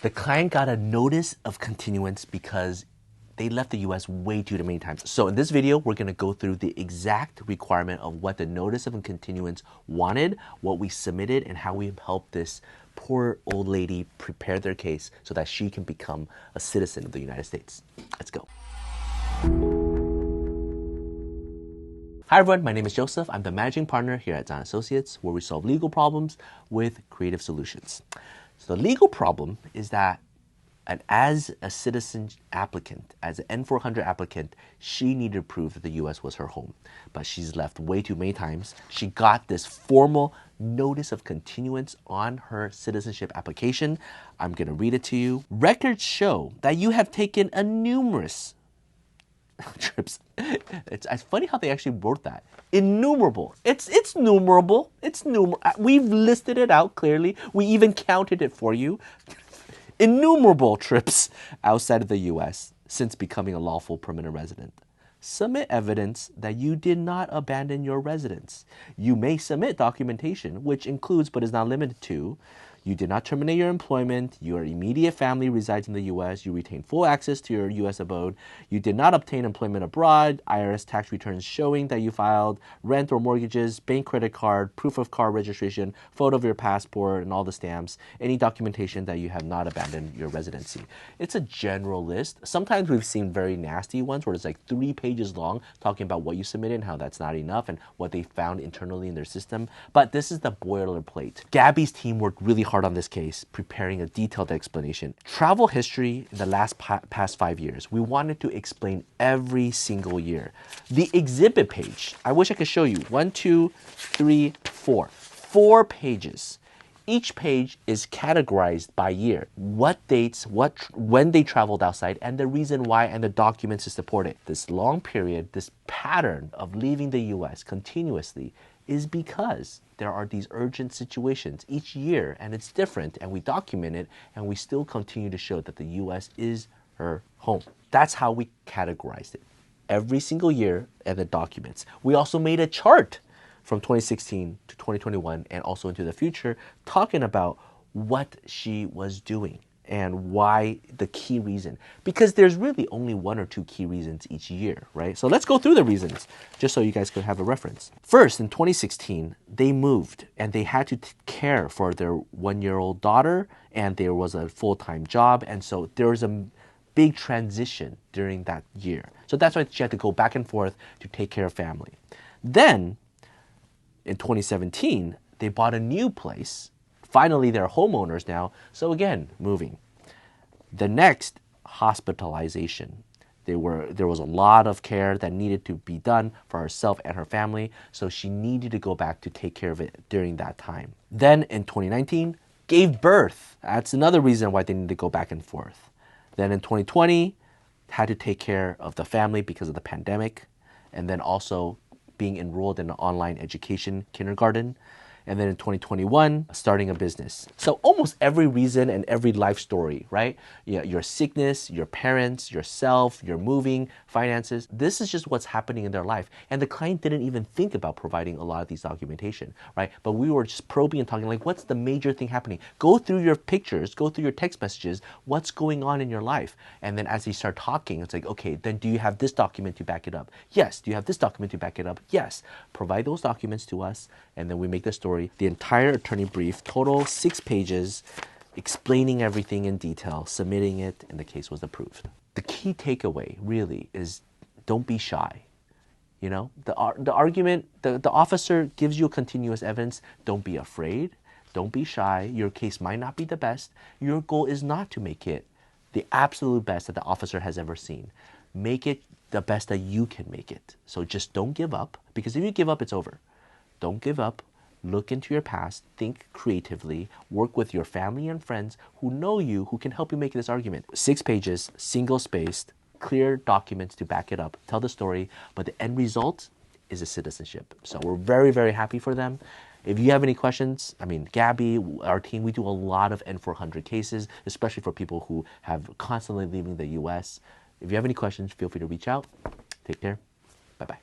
The client got a notice of continuance because they left the US way too many times. So in this video, we're gonna go through the exact requirement of what the notice of continuance wanted, what we submitted, and how we helped this poor old lady prepare their case so that she can become a citizen of the United States. Let's go. Hi everyone, my name is Joseph. I'm the managing partner here at Tsang and Associates, where we solve legal problems with creative solutions. So the legal problem is that as a citizen applicant, as an N-400 applicant, she needed to prove that the US was her home. But she's left way too many times. She got this formal notice of continuance on her citizenship application. I'm going to read it to you. Records show that you have taken a numerous trips. It's funny how they actually wrote that. Innumerable. It's numerable. It's numerable. We've listed it out clearly. We even counted it for you. Innumerable trips outside of the US since becoming a lawful permanent resident. Submit evidence that you did not abandon your residence. You may submit documentation, which includes but is not limited to: you did not terminate your employment, your immediate family resides in the US, you retain full access to your US abode, you did not obtain employment abroad, IRS tax returns showing that you filed, rent or mortgages, bank credit card, proof of car registration, photo of your passport and all the stamps, any documentation that you have not abandoned your residency. It's a general list. Sometimes we've seen very nasty ones where it's like 3 pages long talking about what you submitted and how that's not enough and what they found internally in their system. But this is the boilerplate. Gabby's team worked really hard on this case, preparing a detailed explanation. Travel history in the past 5 years. We wanted to explain every single year. The exhibit page, I wish I could show you. 1, 2, 3, 4. 4 pages. Each page is categorized by year. What dates, when they traveled outside, and the reason why, and the documents to support it. This long period, this pattern of leaving the US continuously is because there are these urgent situations each year, and it's different, and we document it, and we still continue to show that the US is her home. That's how we categorized it. Every single year and the documents. We also made a chart from 2016 to 2021 and also into the future, talking about what she was doing and why, the key reason. Because there's really only 1 or 2 key reasons each year, right? So let's go through the reasons, just so you guys could have a reference. First, in 2016, they moved and they had to care for their 1-year-old daughter, and there was a full-time job, and so there was a big transition during that year. So that's why she had to go back and forth to take care of family. Then, in 2017, they bought a new place. Finally, they're homeowners now, so again, moving. The next, hospitalization. There was a lot of care that needed to be done for herself and her family, so she needed to go back to take care of it during that time. Then in 2019, gave birth. That's another reason why they need to go back and forth. Then in 2020, had to take care of the family because of the pandemic, and then also being enrolled in an online education kindergarten. And then in 2021, starting a business. So almost every reason and every life story, right? Yeah, your sickness, your parents, yourself, your moving, finances. This is just what's happening in their life. And the client didn't even think about providing a lot of these documentation, right? But we were just probing and talking like, what's the major thing happening? Go through your pictures, go through your text messages, what's going on in your life? And then as they start talking, it's like, okay, then do you have this document to back it up? Yes. Do you have this document to back it up? Yes. Provide those documents to us, and then we make the story. The entire attorney brief, total 6 pages, explaining everything in detail, submitting it, and the case was approved. The key takeaway really is don't be shy. You know, the argument, the officer gives you continuous evidence. Don't be afraid. Don't be shy. Your case might not be the best. Your goal is not to make it the absolute best that the officer has ever seen. Make it the best that you can make it. So just don't give up, because if you give up, it's over. Don't give up. Look into your past, think creatively, work with your family and friends who know you, who can help you make this argument. 6 pages, single-spaced, clear documents to back it up, tell the story, but the end result is a citizenship. So we're very, very happy for them. If you have any questions, I mean, Gabby, our team, we do a lot of N-400 cases, especially for people who have constantly leaving the US. If you have any questions, feel free to reach out. Take care. Bye-bye.